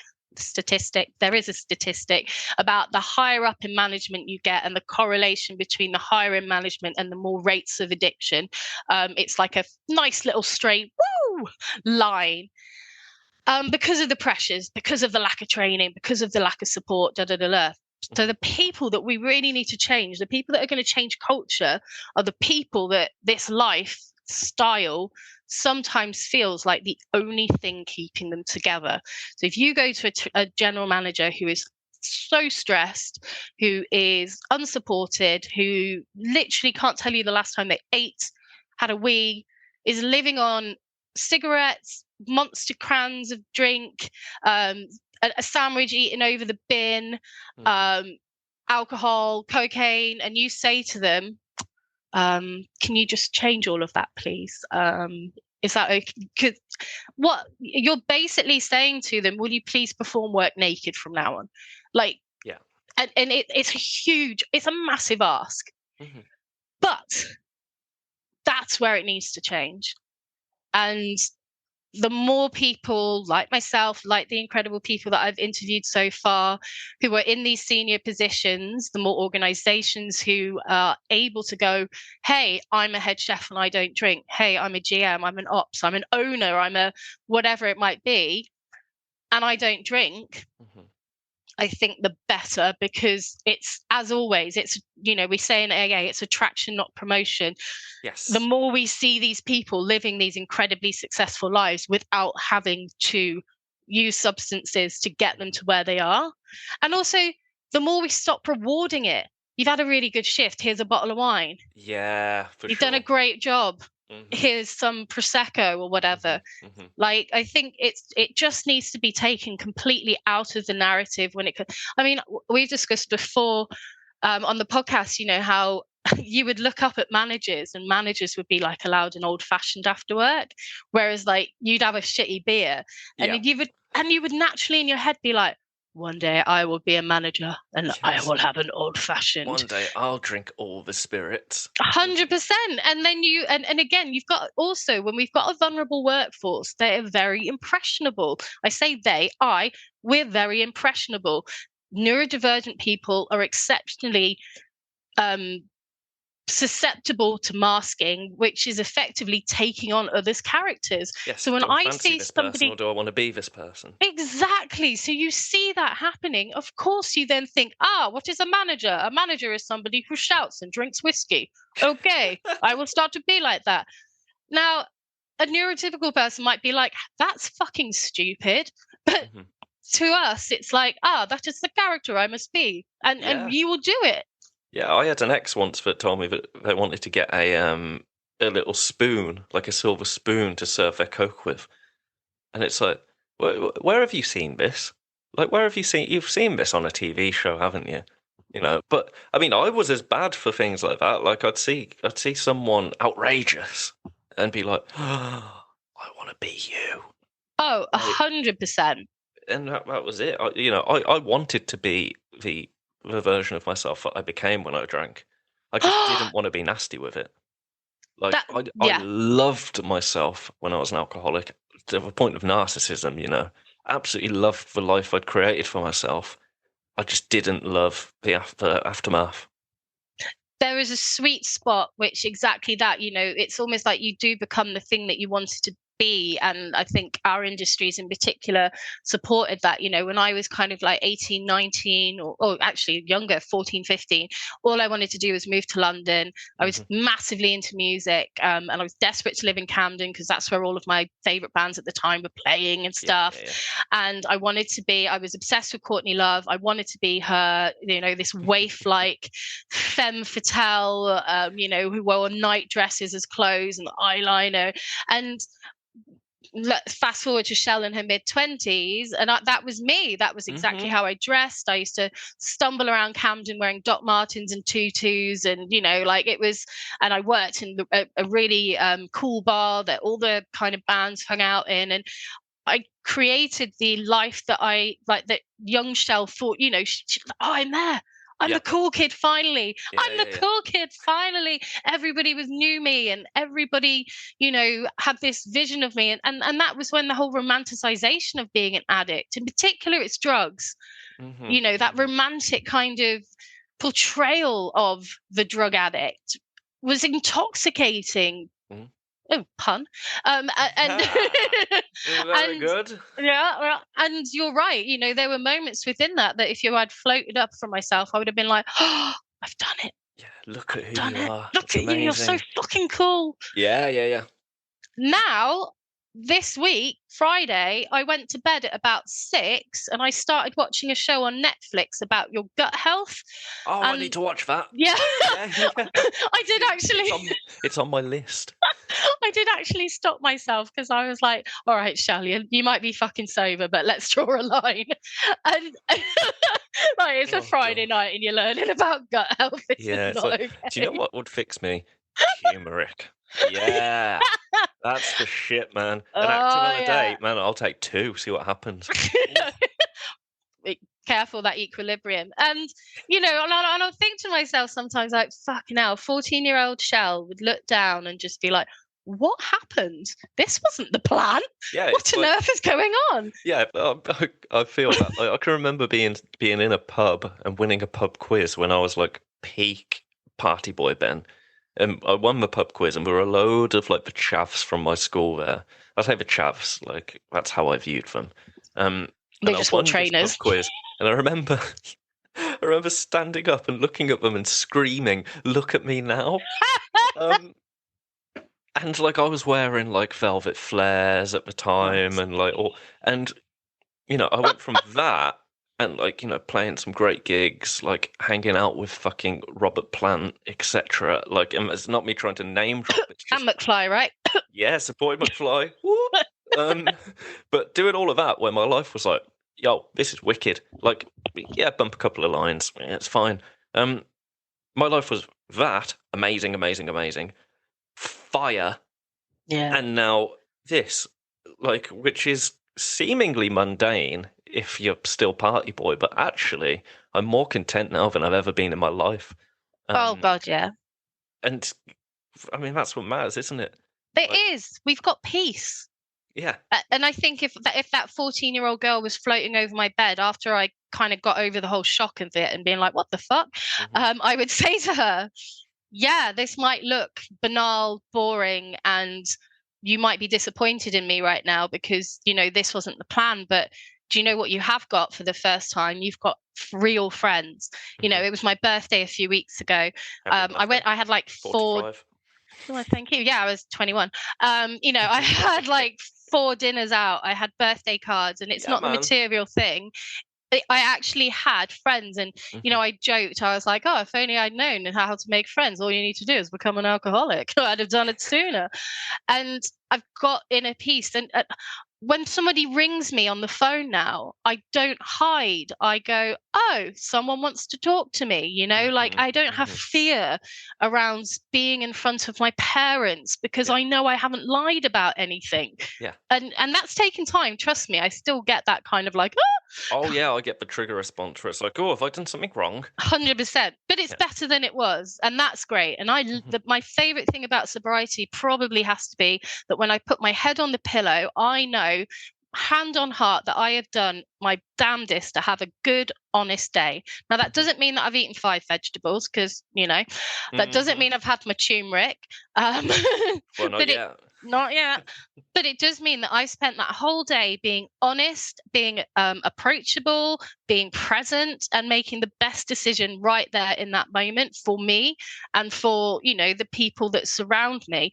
there is a statistic about the higher up in management you get and the correlation between the higher in management and the more rates of addiction. It's like a nice little straight woo line. Because of the pressures, because of the lack of training, because of the lack of support, da da da da. So Mhm. the people that we really need to change, the people that are going to change culture, are the people that this lifestyle sometimes feels like the only thing keeping them together. So if you go to a general manager who is so stressed, who is unsupported, who literally can't tell you the last time they ate, had a wee, is living on cigarettes, monster crans of drink, um, a sandwich eaten over the bin, Mhm. um, alcohol, cocaine, and you say to them, "Can you just change all of that, please? Is that okay?" 'Cause what you're basically saying to them, "Will you please perform work naked from now on?" Like, Yeah. and it's huge. It's a massive ask, Mhm. but that's where it needs to change. And the more people like myself, like the incredible people that I've interviewed so far, who are in these senior positions, the more organizations who are able to go, hey, I'm a head chef and I don't drink. Hey, I'm a GM, I'm an ops, I'm an owner, I'm a whatever it might be, and I don't drink. Mm-hmm. I think the better, because it's, as always, it's, we say in AA, it's attraction, not promotion. Yes. The more we see these people living these incredibly successful lives without having to use substances to get them to where they are. And also, the more we stop rewarding it. You've had a really good shift. Here's a bottle of wine. Yeah, for You've sure. done a great job. Mm-hmm. Here's some Prosecco or whatever. Mm-hmm. Mm-hmm. Like, I think it just needs to be taken completely out of the narrative when it comes. I mean, we've discussed before on the podcast, how you would look up at managers and managers would be like allowed an old fashioned after work, whereas like you'd have a shitty beer and you would naturally in your head be like, one day I will be a manager and I will have an old fashioned. One day I'll drink all the spirits. 100%. And then and again, you've got also, when we've got a vulnerable workforce, they are very impressionable. I say we're very impressionable. Neurodivergent people are exceptionally susceptible to masking, which is effectively taking on others' characters. Yes, so when do I I fancy see this somebody, person, or do I want to be this person? Exactly. So you see that happening. Of course, you then think, what is a manager? A manager is somebody who shouts and drinks whiskey. Okay, I will start to be like that. Now, a neurotypical person might be like, that's fucking stupid. But to us, it's like, that is the character I must be. And you will do it. Yeah, I had an ex once that told me that they wanted to get a little spoon, like a silver spoon, to serve their Coke with. And it's like, where have you seen this? Like, where have you seen? You've seen this on a TV show, haven't you? But I mean, I was as bad for things like that. Like, I'd see someone outrageous and be like, I want to be you. Oh, 100%. And that was it. I wanted to be the version of myself that I became when I drank. I just didn't want to be nasty with it. Like, I loved myself when I was an alcoholic, to the point of narcissism, Absolutely loved the life I'd created for myself. I just didn't love the aftermath. There is a sweet spot, which exactly that, it's almost like you do become the thing that you wanted to be. And I think our industries in particular supported that. When I was kind of like 18, 19, or actually younger, 14, 15, all I wanted to do was move to London. I was massively into music, and I was desperate to live in Camden because that's where all of my favorite bands at the time were playing and stuff. And I was obsessed with Courtney Love. I wanted to be her, this waif-like femme fatale, who wore night dresses as clothes and eyeliner. And fast forward to Shell in her mid-20s, and that was me. That was exactly how I dressed. I used to stumble around Camden wearing Doc Martens and tutus, and it was. And I worked in a really cool bar that all the kind of bands hung out in, and I created the life that I like. That young Shell thought, I'm there. I'm the cool kid finally. I'm the cool kid finally. Everybody knew me, and everybody, had this vision of me. And that was when the whole romanticization of being an addict, in particular, it's drugs. That romantic kind of portrayal of the drug addict was intoxicating. Oh, pun. And very good. Yeah, and you're right. There were moments within that if you had floated up from myself, I would have been like, oh, I've done it. Yeah, look at who you are. Look at you. You're so fucking cool. Yeah. Now, this week, Friday, I went to bed at about 6 and I started watching a show on Netflix about your gut health. Oh, I need to watch that. Yeah. I did actually. It's on my list. I did actually stop myself because I was like, all right, Shelley, you might be fucking sober, but let's draw a line. And it's a Friday night and you're learning about gut health. Okay. Do you know what would fix me? Turmeric. Yeah. That's the shit, man. An active on a date, man, I'll take 2, see what happens. Careful, that equilibrium. And, and I'll think to myself sometimes, like, fucking hell, 14-year-old Shell would look down and just be like, what happened? This wasn't the plan. Yeah, What on earth is going on? Yeah, I feel that. Like, I can remember being in a pub and winning a pub quiz when I was like peak party boy Ben. And I won the pub quiz, and there were a load of like the chavs from my school there. I say the chavs, like that's how I viewed them. They And I just won want trainers. this pub quiz, and I remember, I remember standing up and looking at them and screaming, "Look at me now!" And like I was wearing like velvet flares at the time, and like all, and I went from that and like playing some great gigs, like hanging out with fucking Robert Plant, etc. Like, and it's not me trying to name drop. It's just And McFly, right? yeah, supporting McFly. But doing all of that when my life was like, yo, this is wicked. Like, yeah, bump a couple of lines, yeah, it's fine. My life was that amazing, amazing, amazing. Fire. Yeah. And now this, like, which is seemingly mundane if you're still party boy, but actually I'm more content now than I've ever been in my life. Oh God, yeah. And I mean that's what matters, isn't it? It is. We've got peace. Yeah. And I think if that 14-year-old girl was floating over my bed after I kind of got over the whole shock of it and being like, what the fuck? I would say to her, yeah, this might look banal, boring, and you might be disappointed in me right now because, this wasn't the plan. But do you know what you have got for the first time? You've got real friends. It was my birthday a few weeks ago. I had like 45. Oh, thank you. Yeah, I was 21. I had like 4 dinners out. I had birthday cards, and it's not the material thing. I actually had friends, and I joked. I was like, "Oh, if only I'd known how to make friends. All you need to do is become an alcoholic. I'd have done it sooner." And I've got inner peace. And when somebody rings me on the phone now, I don't hide. I go, "Oh, someone wants to talk to me." Like I don't have fear around being in front of my parents because I know I haven't lied about anything. Yeah. And that's taken time. Trust me, I still get that kind of like, oh yeah, I get the trigger response where it's like, oh, have I done something wrong? 100%. But it's better than it was, and that's great. And my favorite thing about sobriety probably has to be that when I put my head on the pillow, I know, hand on heart, that I have done my damnedest to have a good, honest day. Now that doesn't mean that I've eaten 5 vegetables, because that doesn't mean I've had my turmeric. Well, not yet. Not yet. But it does mean that I spent that whole day being honest, being approachable, being present, and making the best decision right there in that moment for me and for, the people that surround me.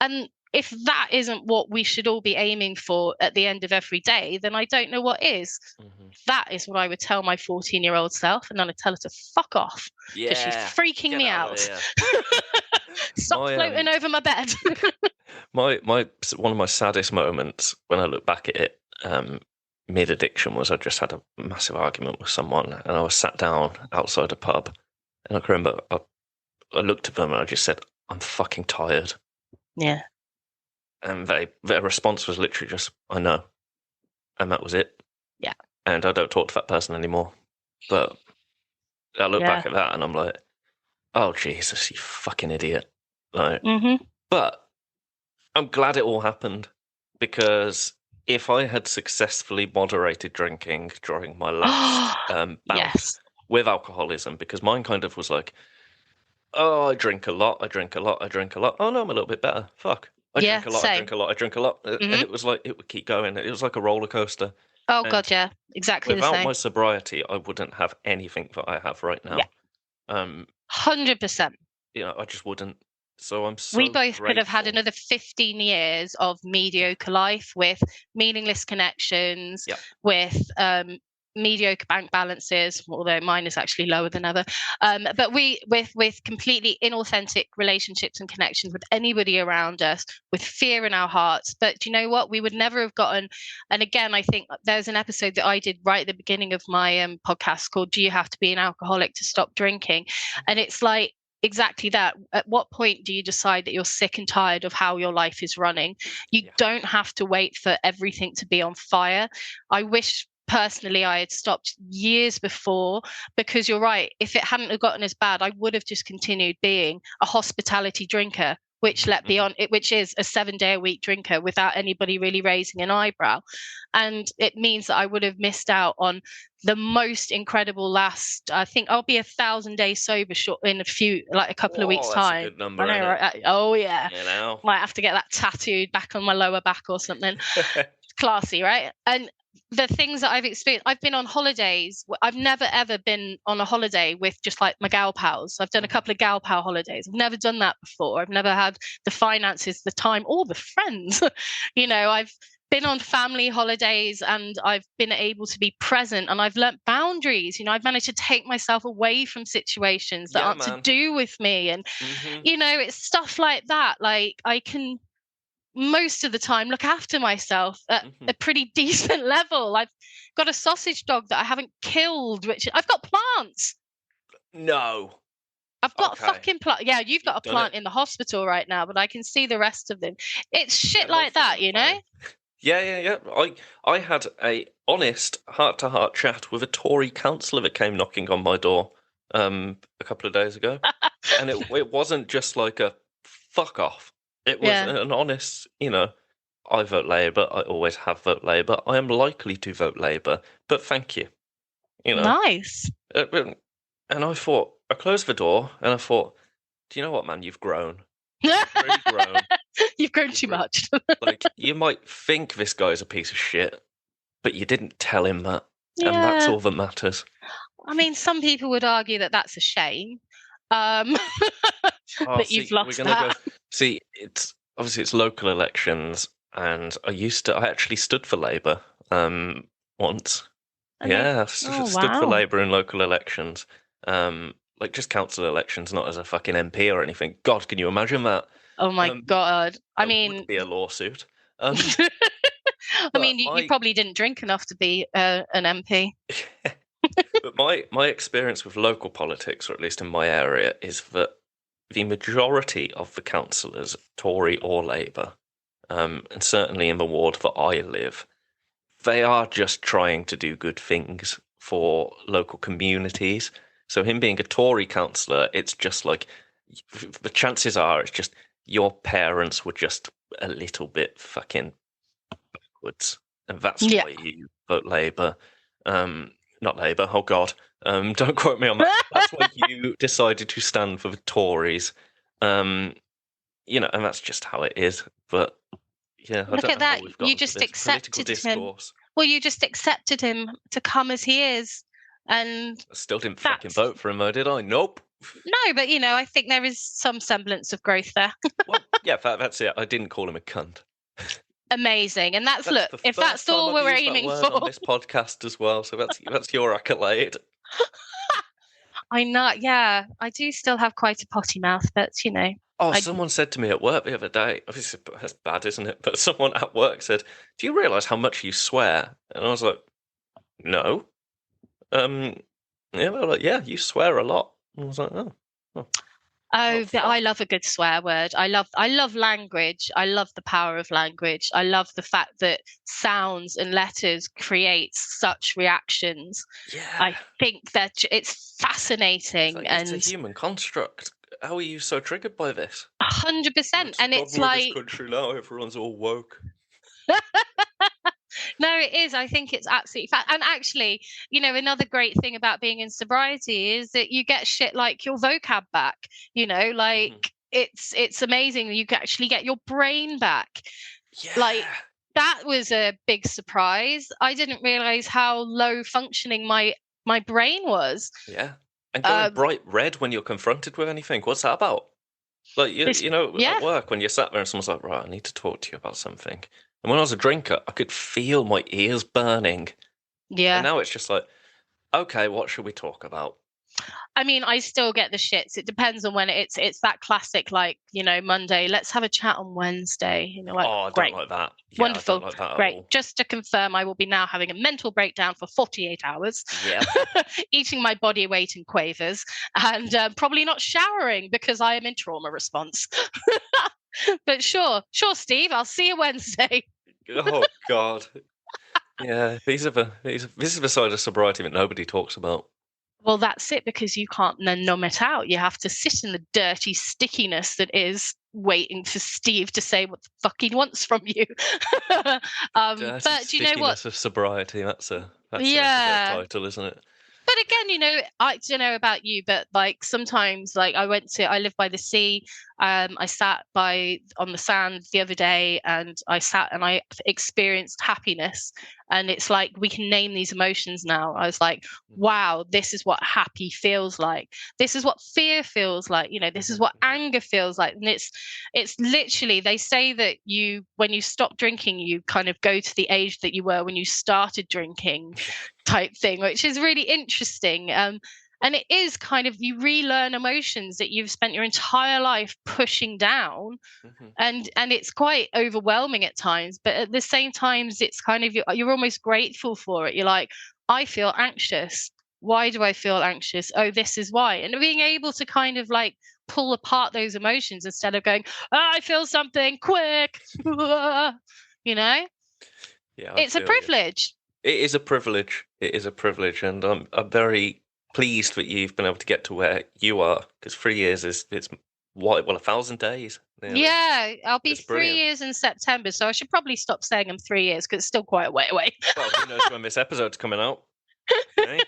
And if that isn't what we should all be aiming for at the end of every day, then I don't know what is. That is what I would tell my 14-year-old self, and then I'd tell her to fuck off because she's freaking me out. Stop floating over my bed. my one of my saddest moments when I look back at it, mid addiction, was I just had a massive argument with someone, and I was sat down outside a pub, and I can remember I looked at them and I just said, "I'm fucking tired." Yeah. And their response was literally just, "I know," and that was it. Yeah. And I don't talk to that person anymore. But I look back at that and I'm like, "Oh Jesus, you fucking idiot!" Like, but I'm glad it all happened, because if I had successfully moderated drinking during my last bout with alcoholism, because mine kind of was like, oh, I drink a lot, I drink a lot, I drink a lot. Oh no, I'm a little bit better. Fuck. I drink a lot, I drink a lot, I drink a lot. And it was like, it would keep going. It was like a roller coaster. Oh God, yeah, exactly the same. Without my sobriety, I wouldn't have anything that I have right now. Yeah. 100%. I just wouldn't. So I'm so we both grateful. could have had another 15 years of mediocre life with meaningless connections, with mediocre bank balances, although mine is actually lower than ever. But with completely inauthentic relationships and connections with anybody around us, with fear in our hearts. But do you know what? We would never have gotten. And again, I think there's an episode that I did right at the beginning of my podcast called "Do You Have to Be an Alcoholic to Stop Drinking?" And it's like, exactly that. At what point do you decide that you're sick and tired of how your life is running? You don't have to wait for everything to be on fire. I wish personally I had stopped years before, because you're right. If it hadn't have gotten as bad, I would have just continued being a hospitality drinker which which is a 7-day-a-week drinker without anybody really raising an eyebrow. And it means that I would have missed out on the most incredible I think I'll be 1,000 days sober in a couple of weeks' That's time. a good number, I know, isn't it? right? Oh yeah. You know? Might have to get that tattooed back on my lower back or something. Classy, right? And the things that I've experienced, I've been on holidays. I've never ever been on a holiday with just like my gal pals. I've done a couple of gal pal holidays. I've never done that before. I've never had the finances, the time, or the friends. I've been on family holidays and I've been able to be present, and I've learnt boundaries. I've managed to take myself away from situations that aren't to do with me. And, it's stuff like that. Like I can most of the time look after myself at a pretty decent level. I've got a sausage dog that I haven't killed, I've got plants. No. I've got a fucking plant. Yeah, you've got a plant in the hospital right now, but I can see the rest of them. It's shit like that, Yeah. I had a honest heart-to-heart chat with a Tory councillor that came knocking on my door a couple of days ago. And it wasn't just like a fuck off. It was an honest, I vote Labour. I always have voted Labour. I am likely to vote Labour, but thank you. Nice. And I closed the door and I thought, do you know what, man? You've grown. You've really grown. You've grown too much. Like, you might think this guy's a piece of shit, but you didn't tell him that. Yeah. And that's all that matters. I mean, some people would argue that that's a shame. That you've lost that. It's obviously it's local elections, and I actually stood for Labour once. I stood for Labour in local elections, like just council elections, not as a fucking MP or anything. God, can you imagine that? Oh my God! I mean, would be a lawsuit. I mean, you probably didn't drink enough to be an MP. But my experience with local politics, or at least in my area, is that the majority of the councillors, Tory or Labour, and certainly in the ward that I live, they are just trying to do good things for local communities. So him being a Tory councillor, it's just like, the chances are it's just your parents were just a little bit fucking backwards. And that's why you vote Labour. Not Labour, oh God. Don't quote me on that. That's why you decided to stand for the Tories. And that's just how it is. But yeah, look at that. You just accepted him. Well, you just accepted him to come as he is. And I still didn't fucking vote for him, though, did I? Nope. No, but I think there is some semblance of growth there. Well, yeah, that's it. I didn't call him a cunt. Amazing. And that's look, if that's all we're aiming for on this podcast as well, so that's your accolade. I know, yeah. I do still have quite a potty mouth, but someone said to me at work the other day, obviously that's bad, isn't it? But someone at work said, do you realise how much you swear? And I was like, no. They're like, yeah, you swear a lot. And I was like, oh. I love a good swear word. I love language. I love the power of language. I love the fact that sounds and letters create such reactions. Yeah. I think that it's fascinating. It's a human construct. How are you so triggered by this? 100%. And it's like, this country now, everyone's all woke. No, it is. I think it's absolutely fact. And actually, another great thing about being in sobriety is that you get shit like your vocab back. It's amazing. You can actually get your brain back. Yeah. Like, that was a big surprise. I didn't realize how low functioning my brain was. Yeah. And going bright red when you're confronted with anything. What's that about? Like, at work, when you're sat there and someone's like, right, I need to talk to you about something. And when I was a drinker, I could feel my ears burning. Yeah. And now it's just like, okay, what should we talk about? I mean, I still get the shits. It depends on when it's that classic, like, Monday, let's have a chat on Wednesday. I great. Don't like that. Yeah, wonderful. I don't like that great. At all. Just to confirm, I will be now having a mental breakdown for 48 hours. Yeah. Eating my body weight in quavers and probably not showering because I am in trauma response. But sure, Steve, I'll see you Wednesday. Oh, God. Yeah, this is the side of sobriety that nobody talks about. Well, that's it, because you can't then numb it out. You have to sit in the dirty stickiness that is waiting for Steve to say what the fuck he wants from you. But do you know what? Stickiness of sobriety. That's an Yeah. episode title, isn't it? But again, I don't know about you, but like sometimes, like I live by the sea. I sat on the sand the other day, and I experienced happiness. And it's like we can name these emotions now. I was like, wow, this is what happy feels like. This is what fear feels like. This is what anger feels like. And it's literally, they say that when you stop drinking, you kind of go to the age that you were when you started drinking, type thing, which is really interesting. And it is kind of, you relearn emotions that you've spent your entire life pushing down. And it's quite overwhelming at times, but at the same time, it's kind of, you're almost grateful for it. You're like, I feel anxious. Why do I feel anxious? Oh, this is why. And being able to kind of like pull apart those emotions instead of going, I feel something quick, Yeah, it's a privilege. It is a privilege. It is a privilege, and I'm very pleased that you've been able to get to where you are, because 3 years it's 1,000 days. Yeah, I'll be 3 years in September, so I should probably stop saying I'm 3 years because it's still quite a way away. Well, who knows when this episode's coming out? Right?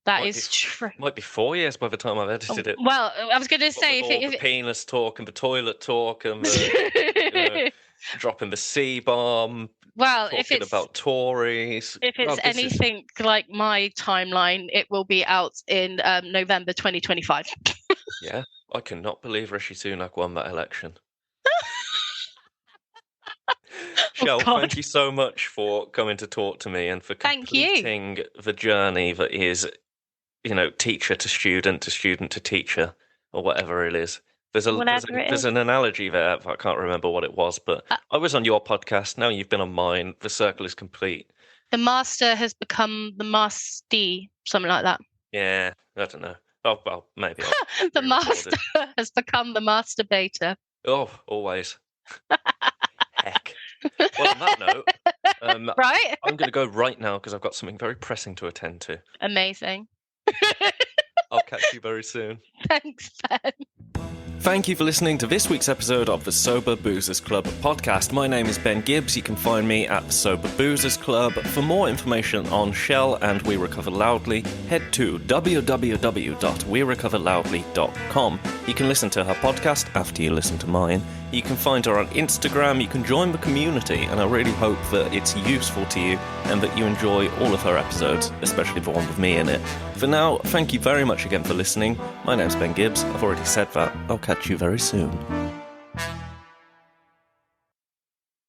That is true. Might be 4 years by the time I've edited it. Well, I was going to say, the penis talk and the toilet talk and the, dropping the C-bomb. Well, talking about Tories. If it's anything like my timeline, it will be out in November 2025. Yeah, I cannot believe Rishi Sunak won that election. Shell, thank you so much for coming to talk to me and for completing the journey that is, teacher to student to teacher, or whatever it is. There's an analogy there, I can't remember what it was, but I was on your podcast, now you've been on mine, the circle is complete. The master has become the mastee, something like that. Yeah, I don't know. Oh, well, maybe. The master has become the masturbator. Oh, always. Heck. Well, on that note, right? I'm going to go right now because I've got something very pressing to attend to. Amazing. I'll catch you very soon. Thanks, Ben. Thank you for listening to this week's episode of the Sober Boozers Club podcast. My name is Ben Gibbs. You can find me at the Sober Boozers Club. For more information on Shell and We Recover Loudly, head to www.werecoverloudly.com. You can listen to her podcast after you listen to mine. You can find her on Instagram. You can join the community, and I really hope that it's useful to you and that you enjoy all of her episodes, especially the one with me in it. For now, thank you very much again for listening. My name's Ben Gibbs. I've already said that. I'll catch you very soon.